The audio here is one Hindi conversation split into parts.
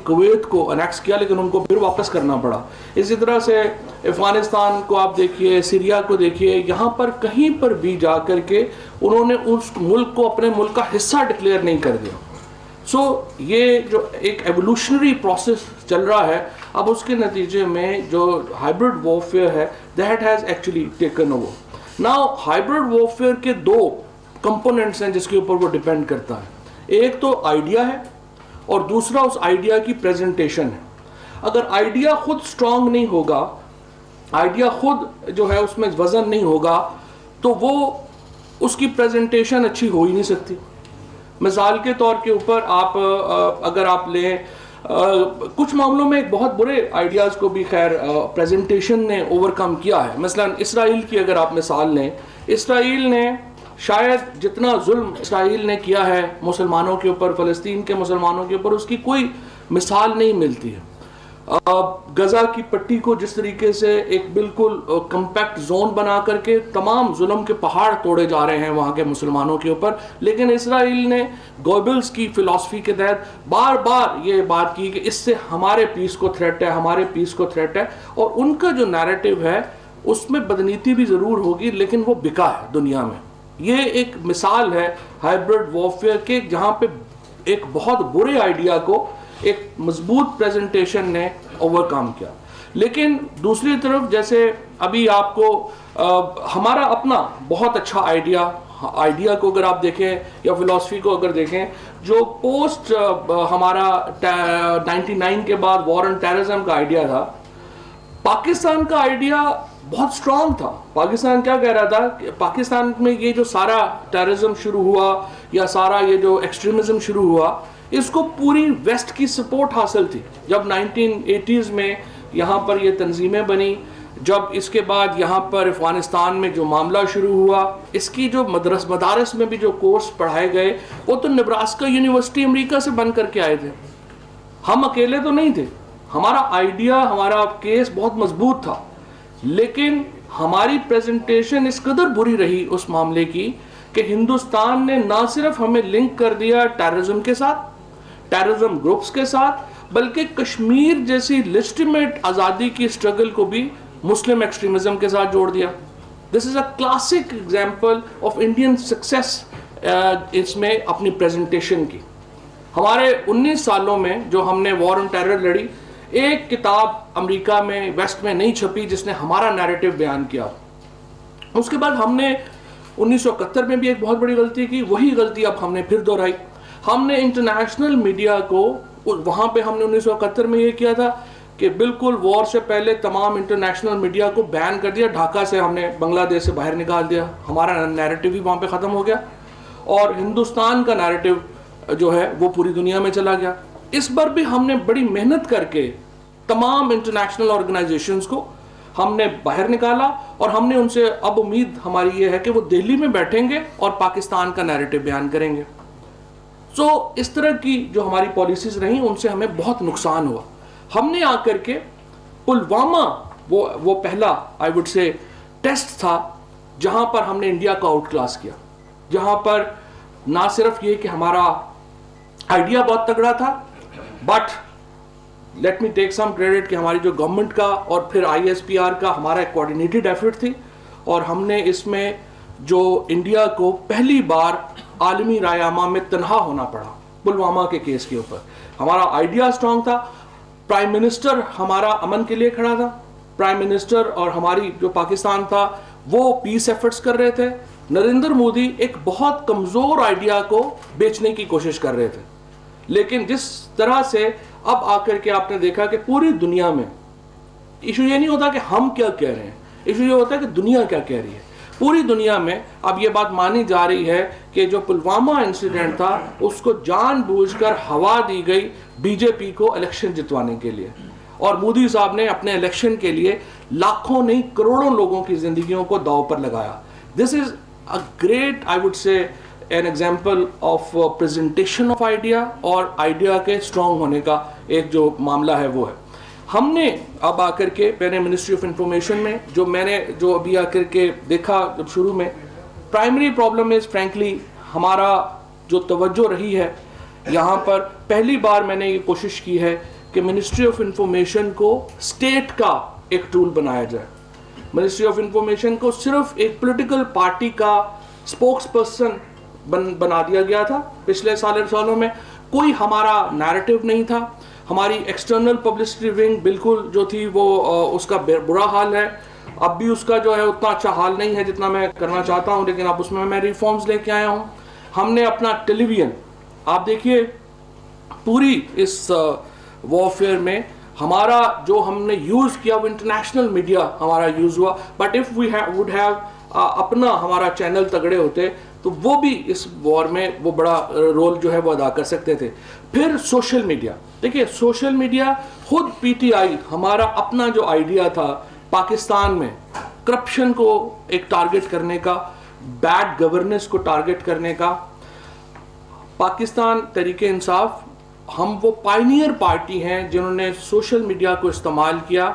कुवैत को अनेक्स किया, लेकिन उनको फिर वापस करना पड़ा। इसी तरह से अफगानिस्तान को आप देखिए, सीरिया को देखिए, यहाँ पर कहीं पर भी जा कर के उन्होंने उस मुल्क को अपने मुल्क का हिस्सा डिक्लेयर नहीं कर दिया। ये जो एक एवोल्यूशनरी प्रोसेस चल रहा है, अब उसके नतीजे में जो हाइब्रिड वॉरफेयर है that has actually taken over. Now hybrid warfare के दो कंपोनेंट्स हैं जिसके ऊपर वो डिपेंड करता है। एक तो आइडिया है और दूसरा उस आइडिया की प्रेजेंटेशन है। अगर आइडिया खुद स्ट्रांग नहीं होगा, आइडिया खुद जो है उसमें वजन नहीं होगा, तो वो उसकी प्रेजेंटेशन अच्छी हो ही नहीं सकती। मिसाल के तौर के ऊपर आप अगर आप लें कुछ मामलों में एक बहुत बुरे आइडियाज़ को भी खैर प्रेजेंटेशन ने ओवरकम किया है। मसलन इसराइल की अगर आप मिसाल लें, इसराइल ने शायद जितना जुल्म इसराइल ने किया है मुसलमानों के ऊपर, फ़लस्तीन के मुसलमानों के ऊपर, उसकी कोई मिसाल नहीं मिलती है। गज़ा की पट्टी को जिस तरीके से एक बिल्कुल कम्पैक्ट जोन बना करके तमाम जुल्म के पहाड़ तोड़े जा रहे हैं वहाँ के मुसलमानों के ऊपर, लेकिन इसराइल ने गोबल्स की फ़िलासफ़ी के तहत बार बार ये बात की कि इससे हमारे पीस को थ्रेट है, हमारे पीस को थ्रेट है। और उनका जो नैरेटिव है उसमें बदनीति भी ज़रूर होगी, लेकिन वो बिका है दुनिया में। ये एक मिसाल है हाइब्रिड वॉरफेयर के, जहाँ पे एक बहुत बुरे आइडिया को एक मजबूत प्रेजेंटेशन ने ओवरकम किया। लेकिन दूसरी तरफ जैसे अभी आपको हमारा अपना बहुत अच्छा आइडिया को अगर आप देखें या फिलॉसफी को अगर देखें, जो पोस्ट हमारा 99 के बाद वॉर ऑन टेररिज्म का आइडिया था, पाकिस्तान का आइडिया बहुत स्ट्रांग था। पाकिस्तान क्या कह रहा था कि पाकिस्तान में ये जो सारा टेररिज्म शुरू हुआ या सारा ये जो एक्सट्रीमिज्म शुरू हुआ, इसको पूरी वेस्ट की सपोर्ट हासिल थी। जब 1980s में यहाँ पर ये तंजीमें बनी, जब इसके बाद यहाँ पर अफगानिस्तान में जो मामला शुरू हुआ, इसकी जो मदारस में भी जो कोर्स पढ़ाए गए वो तो नेब्रास्का यूनिवर्सिटी अमेरिका से बन करके आए थे। हम अकेले तो नहीं थे। हमारा आइडिया, हमारा केस बहुत मजबूत था, लेकिन हमारी प्रेजेंटेशन इस कदर बुरी रही उस मामले की कि हिंदुस्तान ने ना सिर्फ हमें लिंक कर दिया टेररिज्म के साथ, टेररिज्म ग्रुप्स के साथ, बल्कि कश्मीर जैसी लेजिटिमेट आज़ादी की स्ट्रगल को भी मुस्लिम एक्सट्रीमिज्म के साथ जोड़ दिया। This is a classic example of Indian success इसमें अपनी प्रेजेंटेशन की। हमारे 19 सालों में जो हमने वॉर ऑन टेरर लड़ी, एक किताब अमेरिका में वेस्ट में नहीं छपी जिसने हमारा नैरेटिव बयान किया। उसके बाद हमने 1971 में भी एक बहुत बड़ी गलती की, वही गलती अब हमने फिर दोहराई। हमने इंटरनेशनल मीडिया को वहाँ पे हमने 1971 में ये किया था कि बिल्कुल वॉर से पहले तमाम इंटरनेशनल मीडिया को बैन कर दिया, ढाका से हमने बांग्लादेश से बाहर निकाल दिया, हमारा नैरेटिव ही वहाँ पे ख़त्म हो गया और हिंदुस्तान का नैरेटिव जो है वो पूरी दुनिया में चला गया। इस बार भी हमने बड़ी मेहनत करके तमाम इंटरनेशनल ऑर्गेनाइजेशंस को हमने बाहर निकाला और हमने उनसे अब उम्मीद हमारी ये है कि वो दिल्ली में बैठेंगे और पाकिस्तान का नैरेटिव बयान करेंगे। इस तरह की जो हमारी पॉलिसीज रही उनसे हमें बहुत नुकसान हुआ। हमने आकर के पुलवामा वो पहला आई वुड से टेस्ट था जहां पर हमने इंडिया को आउट क्लास किया, जहां पर ना सिर्फ ये कि हमारा आइडिया बहुत तगड़ा था, but let me take some credit कि हमारी जो गवर्नमेंट का और फिर ISPR का हमारा एक कोऑर्डिनेटेड एफर्ट थी और हमने इसमें जो इंडिया को पहली बार आलमी रायमा में तनहा होना पड़ा पुलवामा के केस के ऊपर। हमारा आइडिया स्ट्रांग था, प्राइम मिनिस्टर हमारा अमन के लिए खड़ा था, प्राइम मिनिस्टर और हमारी जो पाकिस्तान था वो पीस एफर्ट्स कर रहे थे। नरेंद्र मोदी एक बहुत कमज़ोर आइडिया को बेचने की कोशिश कर रहे थे, लेकिन जिस तरह से अब आकर के आपने देखा कि पूरी दुनिया में इशू ये नहीं होता कि हम क्या कह रहे हैं, इशू ये होता है कि दुनिया क्या कह रही है। पूरी दुनिया में अब ये बात मानी जा रही है कि जो पुलवामा इंसिडेंट था उसको जानबूझकर हवा दी गई बीजेपी को इलेक्शन जितवाने के लिए, और मोदी साहब ने अपने इलेक्शन के लिए लाखों नहीं करोड़ों लोगों की जिंदगियों को दांव पर लगाया। This is a great I would say an example of presentation of idea और आइडिया के स्ट्रॉन्ग होने का एक जो मामला है वो है। हमने अब आकर के मैंने मिनिस्ट्री ऑफ इंफॉर्मेशन में जो अभी आकर के देखा, जब शुरू में प्राइमरी प्रॉब्लम इज फ्रैंकली हमारा जो तवज्जो रही है यहाँ पर पहली बार मैंने ये कोशिश की है कि मिनिस्ट्री ऑफ इंफॉर्मेशन को स्टेट का एक टूल बनाया जाए। मिनिस्ट्री ऑफ इंफॉर्मेशन को सिर्फ एक पॉलिटिकल पार्टी का स्पोक्स पर्सन बना दिया गया था। पिछले सालों में कोई हमारा नैरेटिव नहीं था। हमारी एक्सटर्नल पब्लिसिटी विंग बिल्कुल जो थी वो उसका बुरा हाल है। अब भी उसका जो है उतना अच्छा हाल नहीं है जितना मैं करना चाहता हूं, लेकिन अब उसमें मैं रिफॉर्म्स लेके आया हूं। हमने अपना टेलीविजन, आप देखिए पूरी इस वॉरफेयर में हमारा जो हमने यूज़ किया वो इंटरनेशनल मीडिया हमारा यूज़ हुआ। But if we would have अपना हमारा चैनल तगड़े होते तो वो भी इस वॉर में वो बड़ा रोल जो है वो अदा कर सकते थे। फिर सोशल मीडिया, देखिए सोशल मीडिया खुद पीटीआई हमारा अपना जो आइडिया था पाकिस्तान में करप्शन को एक टारगेट करने का, बैड गवर्नेंस को टारगेट करने का, पाकिस्तान तहरीक इंसाफ हम वो पायनियर पार्टी हैं जिन्होंने सोशल मीडिया को इस्तेमाल किया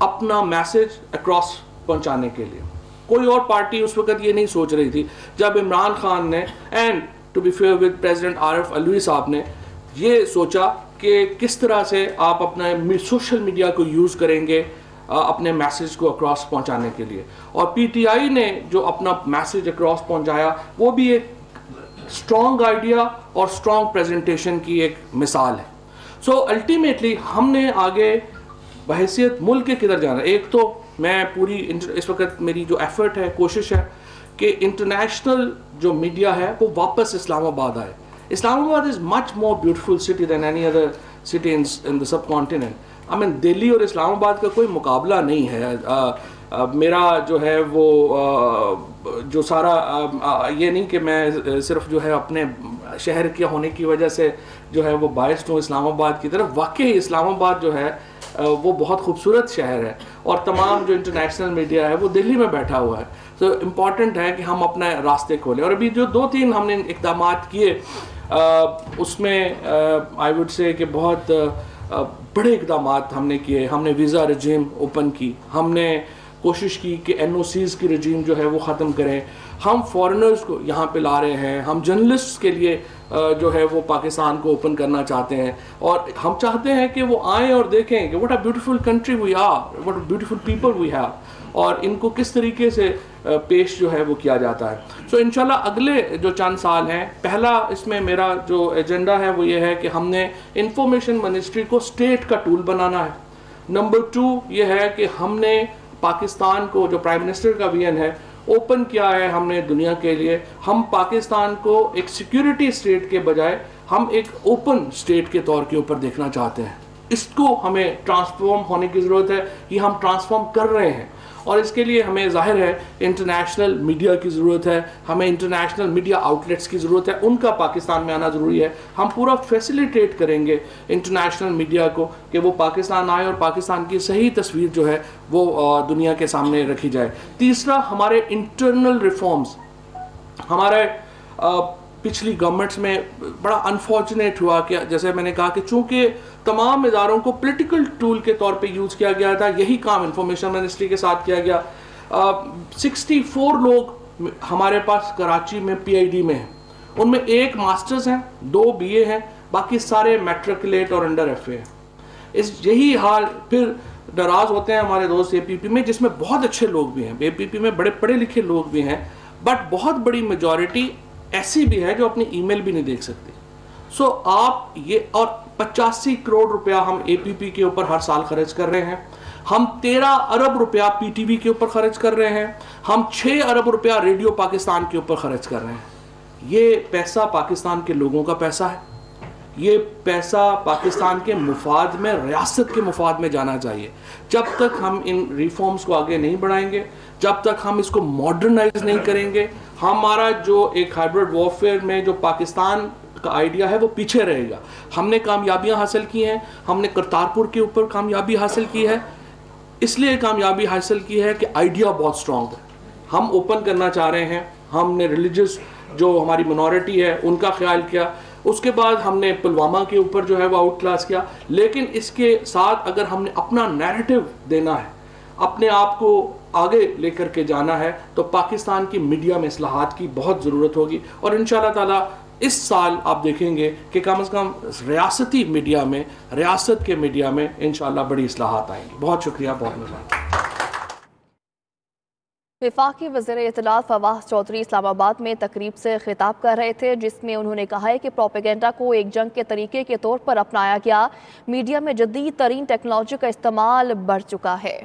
अपना मैसेज अक्रॉस पहुंचाने के लिए। कोई और पार्टी उस वक्त ये नहीं सोच रही थी। जब इमरान खान ने and to be fair with president Arif Alvi साहब ने ये सोचा कि किस तरह से आप अपना सोशल मीडिया को यूज़ करेंगे अपने मैसेज को अक्रॉस पहुंचाने के लिए, और पीटीआई ने जो अपना मैसेज अक्रॉस पहुंचाया वो भी एक स्ट्रॉन्ग आइडिया और स्ट्रॉन्ग प्रेजेंटेशन की एक मिसाल है। सो अल्टीमेटली हमने आगे बहैसियत मुल्क के किधर जाना। एक तो मैं पूरी इस वक्त मेरी जो एफर्ट है, कोशिश है कि इंटरनेशनल जो मीडिया है वो वापस इस्लामाबाद आए। Islamabad is much more beautiful city than any other city in the sub continent. I mean Delhi और इस्लामाबाद का कोई मुकाबला नहीं है। मेरा जो है वो जो सारा ये नहीं कि मैं सिर्फ जो है अपने शहर के होने की वजह से जो है वो बायस्ड हूँ इस्लामाबाद की तरफ। वाकई इस्लामाबाद जो है वो बहुत खूबसूरत शहर है और तमाम जो इंटरनेशनल मीडिया है वो दिल्ली में बैठा हुआ है। तो इम्पॉर्टेंट है कि हम अपने रास्ते खोलें। और अभी जो 2-3 हमने इक़दाम किए उसमें आई वुड से कि बहुत बड़े इक़दाम हमने किए। हमने वीज़ा रजीम ओपन की, हमने कोशिश की कि एनओसीज़ की रजीम जो है वो ख़त्म करें। हम फॉरेनर्स को यहाँ पे ला रहे हैं। हम जर्नलिस्ट के लिए जो है वो पाकिस्तान को ओपन करना चाहते हैं और हम चाहते हैं कि वो आएँ और देखें कि what a beautiful country we are, what a beautiful people we have, और इनको किस तरीके से पेश जो है वो किया जाता है। सो इंशाल्लाह अगले जो चंद साल हैं, पहला इसमें मेरा जो एजेंडा है वो ये है कि हमने इंफॉर्मेशन मिनिस्ट्री को स्टेट का टूल बनाना है। नंबर 2 ये है कि हमने पाकिस्तान को, जो प्राइम मिनिस्टर का विजन है, ओपन किया है हमने दुनिया के लिए। हम पाकिस्तान को एक सिक्योरिटी स्टेट के बजाय हम एक ओपन स्टेट के तौर के ऊपर देखना चाहते हैं। इसको हमें ट्रांसफॉर्म होने की ज़रूरत है, ये हम ट्रांसफॉर्म कर रहे हैं और इसके लिए हमें जाहिर है इंटरनेशनल मीडिया की ज़रूरत है, हमें इंटरनेशनल मीडिया आउटलेट्स की ज़रूरत है, उनका पाकिस्तान में आना ज़रूरी है। हम पूरा फैसिलिटेट करेंगे इंटरनेशनल मीडिया को कि वो पाकिस्तान आए और पाकिस्तान की सही तस्वीर जो है वो दुनिया के सामने रखी जाए। तीसरा, हमारे इंटरनल रिफॉर्म्स। हमारे पिछली गवर्नमेंट्स में बड़ा अनफॉर्चुनेट हुआ कि जैसे मैंने कहा कि चूंकि तमाम इदारों को पॉलिटिकल टूल के तौर पे यूज़ किया गया था, यही काम इंफॉर्मेशन मिनिस्ट्री के साथ किया गया। 64 लोग हमारे पास कराची में पीआईडी में हैं, उनमें 1 मास्टर्स हैं, 2 बीए हैं, बाकी सारे मैट्रिकुलेट और अंडर एफए हैं। यही हाल फिर नाराज़ होते हैं हमारे दोस्त एपीपी में, जिसमें बहुत अच्छे लोग भी हैं, एपीपी में बड़े पढ़े लिखे लोग भी हैं, बट बहुत बड़ी मेजॉरिटी ऐसी भी है जो अपनी ईमेल भी नहीं देख सकती। सो आप ये, और 85 करोड़ रुपया हम एपीपी के ऊपर हर साल खर्च कर रहे हैं। हम 13 अरब रुपया पीटीवी के ऊपर खर्च कर रहे हैं। हम 6 अरब रुपया रेडियो पाकिस्तान के ऊपर खर्च कर रहे हैं। ये पैसा पाकिस्तान के लोगों का पैसा है। ये पैसा पाकिस्तान के मुफाद में, रियासत के मुफाद में जाना चाहिए। जब तक हम इन रिफॉर्म्स को आगे नहीं बढ़ाएंगे, जब तक हम इसको मॉडर्नाइज नहीं करेंगे, हमारा जो एक हाइब्रिड वॉरफेयर में जो पाकिस्तान का आइडिया है वो पीछे रहेगा। हमने कामयाबियां हासिल की हैं, हमने करतारपुर के ऊपर कामयाबी हासिल की है, इसलिए कामयाबी हासिल की है कि आइडिया बहुत स्ट्रॉन्ग है। हम ओपन करना चाह रहे हैं, हमने रिलीजियस जो हमारी मिनॉरिटी है उनका ख्याल किया, उसके बाद हमने पुलवामा के ऊपर जो है वो आउट क्लास किया। लेकिन इसके साथ अगर हमने अपना नैरेटिव देना है, अपने आप को आगे लेकर के जाना है, तो पाकिस्तान की मीडिया में इस्लाहात की बहुत ज़रूरत होगी। और इंशाअल्लाह ताला इस साल आप देखेंगे कि कम से कम रियासती मीडिया में, रियासत के मीडिया में इंशाअल्लाह बड़ी इस्लाहात आएंगी। बहुत शुक्रिया, बहुत मेहरबानी। वफाकी वज़ीर इत्तलात फवाद चौधरी इस्लामाबाद में तकरीब से खिताब कर रहे थे, जिसमें उन्होंने कहा है कि प्रोपेगेंडा को एक जंग के तरीके के तौर पर अपनाया गया। मीडिया में जदीद तरीन टेक्नोलॉजी का इस्तेमाल बढ़ चुका है।